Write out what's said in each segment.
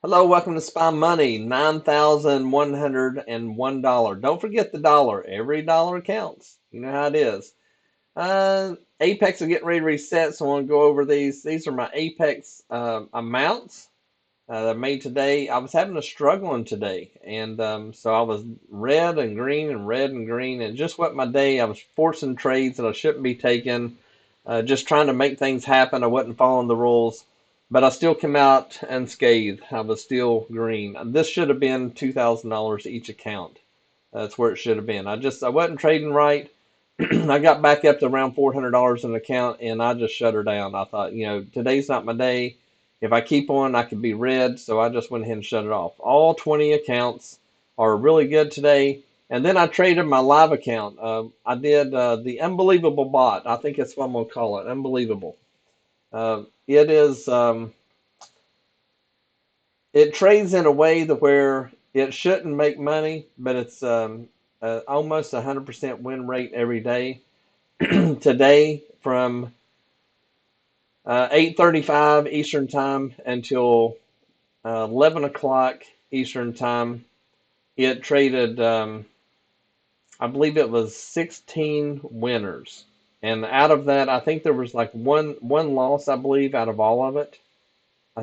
Hello, welcome to Spy Money, $9,101. Don't forget the dollar. Every dollar counts. You know how it is. Apex are getting ready to reset, so I want to go over these. These are my Apex amounts that I made today. I was having a struggling today, and so I was red and green and red and green, and just what my day. I was forcing trades that I shouldn't be taking, just trying to make things happen. I wasn't following the rules, but I still came out unscathed. I was still green. This should have been $2,000 each account. That's where it should have been. I wasn't trading right. I got back up to around $400 in the account, and I just shut her down. I thought, today's not my day. If I keep on, I could be red, so I just went ahead and shut it off. All 20 accounts are really good today. And then I traded my live account. I did the unbelievable bot. I think that's what I'm going to call it, unbelievable. It is. It trades in a way that where it shouldn't make money, but it's almost 100% win rate every day. Today from 8:35 Eastern Time until 11 o'clock Eastern Time, it traded, I believe it was 16 winners. And out of that, I think there was like one loss, I believe, out of all of it.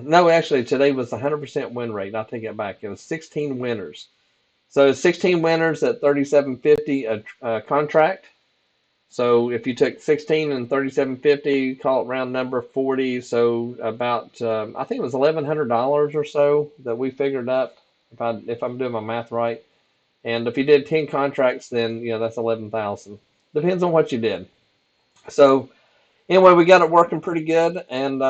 No, actually, today was 100% win rate. I take it back. It was 16 winners. So 16 winners at 37.50 a contract. So if you took 16 and 37.50, call it round number 40. So about I think it was $1,100 or so that we figured up if I'm doing my math right. And if you did 10 contracts, then that's 11,000. Depends on what you did. So anyway, we got it working pretty good, and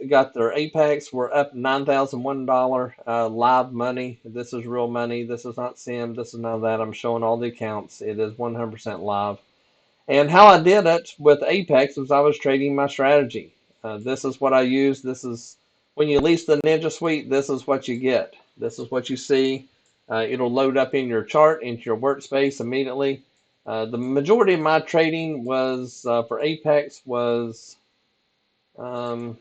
got their Apex. We're up $9,001 live money. This is real money. This is not sim. This is none of that. I'm showing all the accounts. It is 100% live. And how I did it with Apex was I was trading my strategy. This is what I use. This is when you lease the Ninja Suite. This is what you get. This is what you see. It'll load up in your chart into your workspace immediately. The majority of my trading was for Apex was um,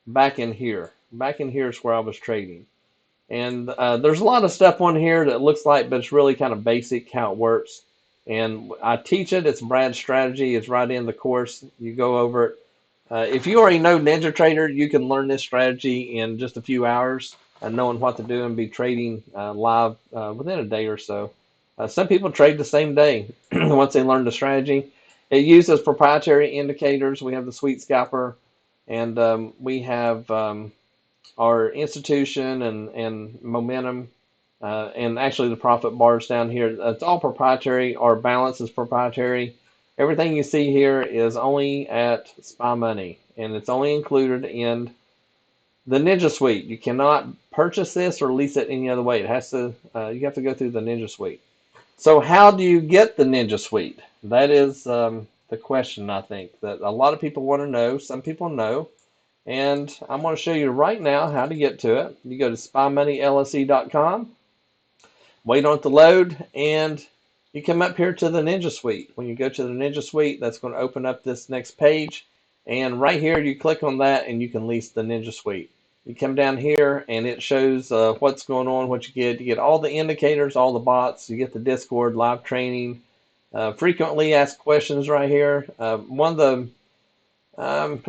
back in here. Back in here is where I was trading. And there's a lot of stuff on here that looks like, but it's really kind of basic how it works. And I teach it. It's Brad's strategy. It's right in the course. You go over it. If you already know NinjaTrader, you can learn this strategy in just a few hours, knowing what to do and be trading live within a day or so. Some people trade the same day once they learn the strategy. It uses proprietary indicators. We have the Sweet Scalper, and we have our institution and momentum, and actually the profit bars down here. It's all proprietary. Our balance is proprietary. Everything you see here is only at Spy Money, and it's only included in the Ninja Suite. You cannot purchase this or lease it any other way. It has to. You have to go through the Ninja Suite. So how do you get the Ninja Suite? That is the question, I think, that a lot of people want to know. Some people know. And I'm going to show you right now how to get to it. You go to spymoneylse.com, wait on it to load, and you come up here to the Ninja Suite. When you go to the Ninja Suite, that's going to open up this next page. And right here, you click on that, and you can lease the Ninja Suite. You come down here, and it shows what's going on, what you get. You get all the indicators, all the bots. You get the Discord, live training, frequently asked questions right here. One of the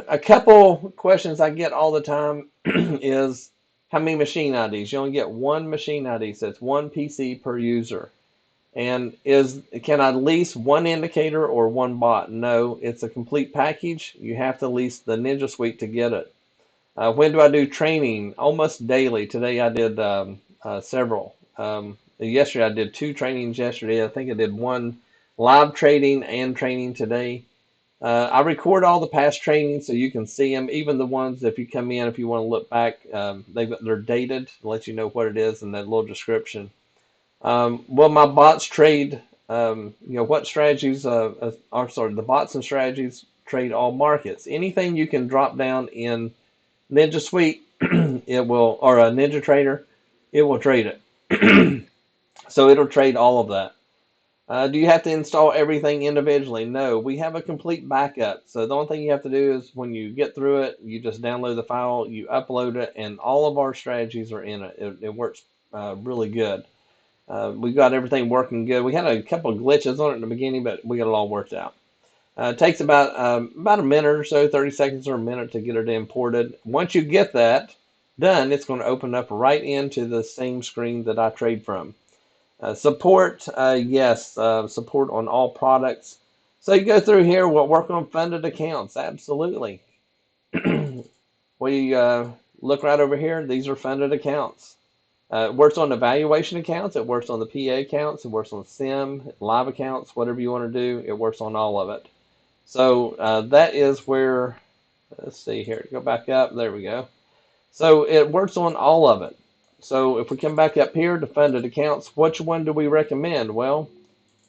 a couple questions I get all the time is how many machine IDs? You only get one machine ID, so it's one PC per user. And can I lease one indicator or one bot? No, it's a complete package. You have to lease the Ninja Suite to get it. When do I do training? Almost daily. Today I did several. Yesterday I did 2 trainings yesterday. I think I did 1 live trading and training today. I record all the past trainings so you can see them, even the ones if you come in, if you want to look back, they're dated to let you know what it is in that little description. Well, my bots trade, what strategies, sorry, the bots and strategies trade all markets. Anything you can drop down in Ninja Suite, it will, or a NinjaTrader, it will trade it. So it'll trade all of that. Do you have to install everything individually? No, we have a complete backup. So the only thing you have to do is when you get through it, you just download the file, you upload it, and all of our strategies are in it. It works really good. We got everything working good. We had a couple of glitches on it in the beginning, but we got it all worked out. It takes about a minute or so, 30 seconds or a minute to get it imported. Once you get that done, it's going to open up right into the same screen that I trade from. Support, yes, support on all products. So you go through here, we'll work on funded accounts, absolutely. We look right over here, these are funded accounts. It works on the valuation accounts, it works on the PA accounts, it works on SIM, live accounts, whatever you want to do, it works on all of it. So that is where, let's see here, go back up, there we go. So it works on all of it. So if we come back up here to funded accounts, which one do we recommend? Well,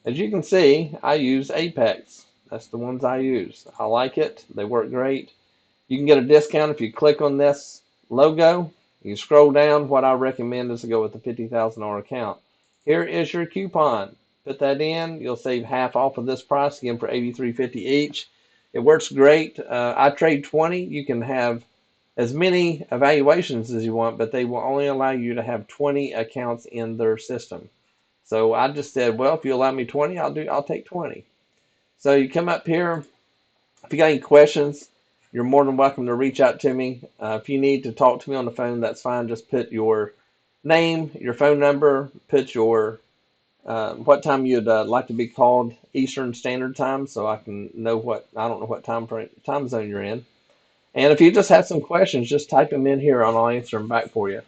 as you can see, I use Apex. That's the ones I use. I like it. They work great. You can get a discount if you click on this logo. You scroll down. What I recommend is to go with the $50,000 account. Here is your coupon. Put that in. You'll save half off of this price, again for $83.50 each. It works great. I trade 20. You can have as many evaluations as you want, but they will only allow you to have 20 accounts in their system. So I just said, well, if you allow me 20, I'll take 20. So you come up here. If you got any questions, you're more than welcome to reach out to me. If you need to talk to me on the phone, that's fine. Just put your name, your phone number, put your what time you'd like to be called Eastern Standard Time, so I can know I don't know what time zone you're in. And if you just have some questions, just type them in here and I'll answer them back for you.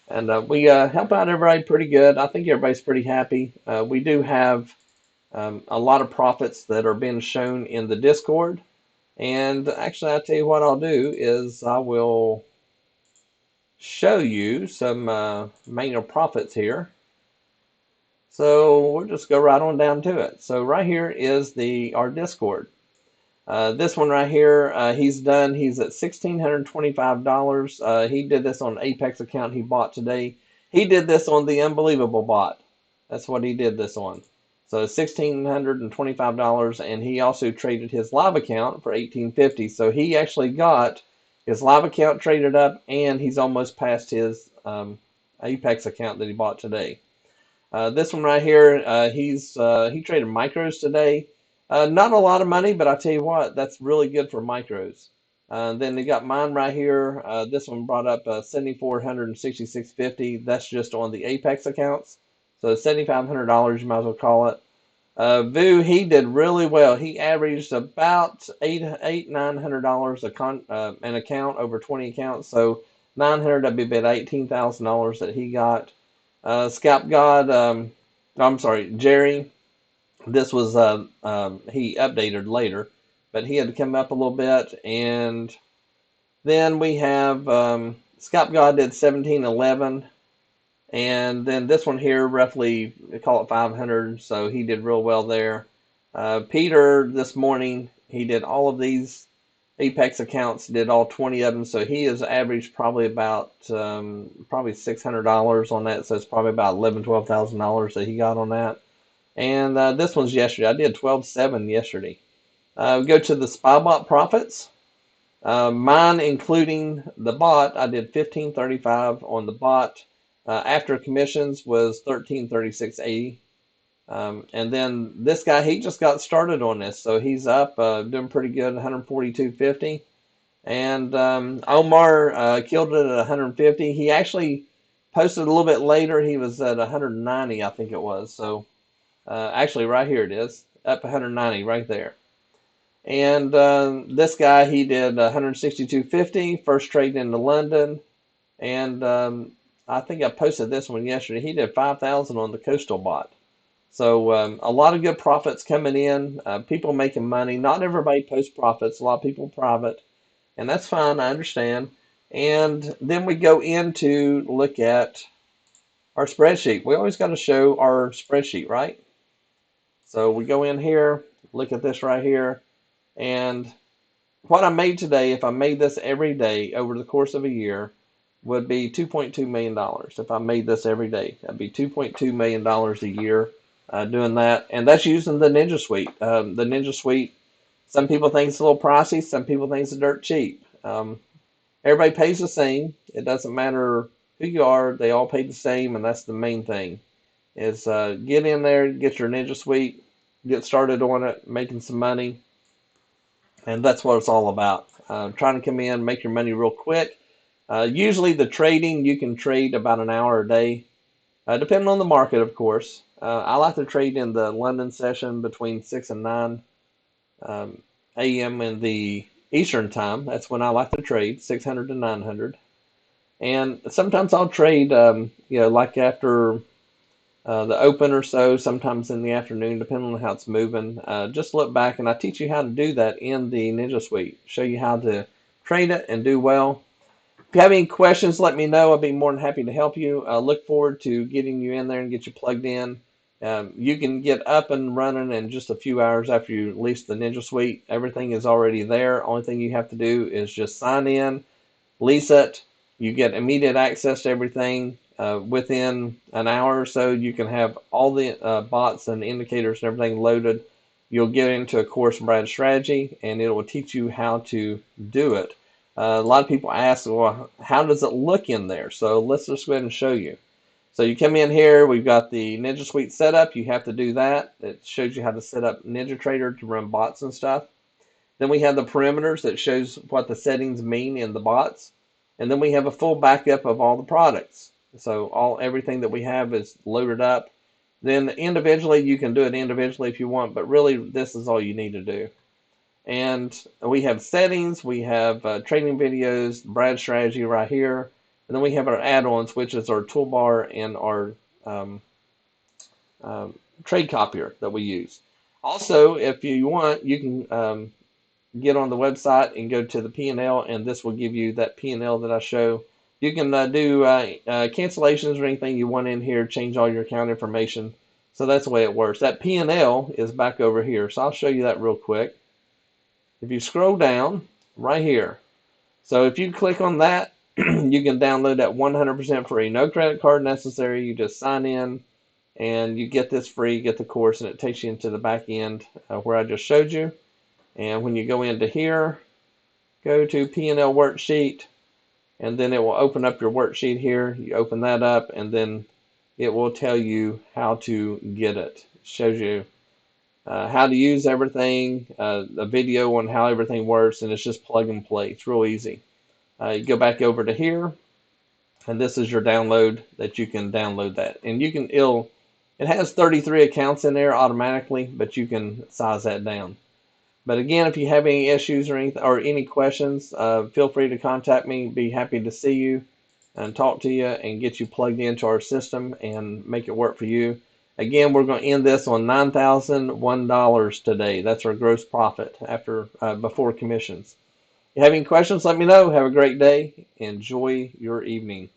And we help out everybody pretty good. I think everybody's pretty happy. We do have a lot of profits that are being shown in the Discord. And actually, I'll tell you what I'll do is I will show you some manual profits here. So we'll just go right on down to it. So right here is our Discord. This one right here, he's at $1,625. He did this on an Apex account he bought today. He did this on the Unbelievable bot. That's what he did this on. So $1,625, and he also traded his live account for $1,850. So he actually got his live account traded up, and he's almost past his Apex account that he bought today. This one right here, he traded micros today. Not a lot of money, but I tell you what, that's really good for micros. Then they got mine right here. This one brought up $7,466.50. That's just on the Apex accounts. So $7,500, you might as well call it. Vu, he did really well. He averaged about $900 an account over 20 accounts. So 900, that'd be about $18,000 that he got. Scalp God, I'm sorry, Jerry. This was he updated later, but he had to come up a little bit. And then we have Scalp God did 1711, and then this one here roughly they call it 500, so he did real well there. Peter this morning he did all of these Apex accounts, did all 20 of them, so he has averaged probably about probably $600 on that, so it's probably about $11,000-$12,000 that he got on that. And this one's yesterday. I did 12.7 yesterday. Go to the SpyBot profits. Mine, including the bot, I did 15.35 on the bot. After commissions was 13.36.80. And then this guy, he just got started on this, so he's up, doing pretty good, 142.50. And Omar killed it at 150. He actually posted a little bit later. He was at 190, I think it was. So actually, right here it is, up 190 right there. And this guy, he did 162.50, first trade into London. And I think I posted this one yesterday. He did 5,000 on the Coastal bot. So a lot of good profits coming in, people making money. Not everybody posts profits. A lot of people private, and that's fine. I understand. And then we go in to look at our spreadsheet. We always got to show our spreadsheet, right? So we go in here, look at this right here, and what I made today, if I made this every day over the course of a year, would be $2.2 million. If I made this every day, that'd be $2.2 million a year. doing that, and that's using the Ninja Suite. The Ninja Suite, some people think it's a little pricey, some people think it's dirt cheap. Everybody pays the same. It doesn't matter who you are; they all pay the same, and that's the main thing. Is get in there, get your Ninja Suite, get started on it, making some money, and that's what it's all about. Trying to come in, make your money real quick. Usually, the trading you can trade about an hour a day, depending on the market, of course. I like to trade in the London session between 6 and 9 a.m. in the Eastern time. That's when I like to trade, 600 to 900. And sometimes I'll trade, like after the open or so, sometimes in the afternoon, depending on how it's moving. Just look back, and I teach you how to do that in the Ninja Suite. Show you how to trade it and do well. If you have any questions, let me know. I'll be more than happy to help you. I look forward to getting you in there and get you plugged in. You can get up and running in just a few hours after you release the Ninja Suite. Everything is already there. Only thing you have to do is just sign in, lease it. You get immediate access to everything. Within an hour or so, you can have all the bots and indicators and everything loaded. You'll get into a course, Brad Strategy, and it will teach you how to do it. A lot of people ask, well, how does it look in there? So let's just go ahead and show you. So you come in here, we've got the Ninja Suite set up. You have to do that. It shows you how to set up NinjaTrader to run bots and stuff. Then we have the parameters that shows what the settings mean in the bots. And then we have a full backup of all the products. So everything that we have is loaded up. Then individually, you can do it individually if you want, but really this is all you need to do. And we have settings, we have training videos, Brad Strategy right here, and then we have our add-ons, which is our toolbar and our trade copier that we use. Also, if you want, you can get on the website and go to the P&L, and this will give you that P&L that I show. You can do cancellations or anything you want in here, change all your account information. So that's the way it works. That P&L is back over here, so I'll show you that real quick. If you scroll down right here, so if you click on that, you can download that 100% free. No credit card necessary. You just sign in and you get this free, get the course, and it takes you into the back end where I just showed you. And when you go into here, go to P&L worksheet, and then it will open up your worksheet here. You open that up, and then it will tell you how to get it. It shows you how to use everything, a video on how everything works, and it's just plug and play. It's real easy. You go back over to here, and this is your download that you can download that. And you can, it has 33 accounts in there automatically, but you can size that down. But again, if you have any issues or any questions, feel free to contact me. Be happy to see you and talk to you and get you plugged into our system and make it work for you. Again, we're going to end this on $9,001 today. That's our gross profit before commissions. If you have any questions, let me know. Have a great day. Enjoy your evening.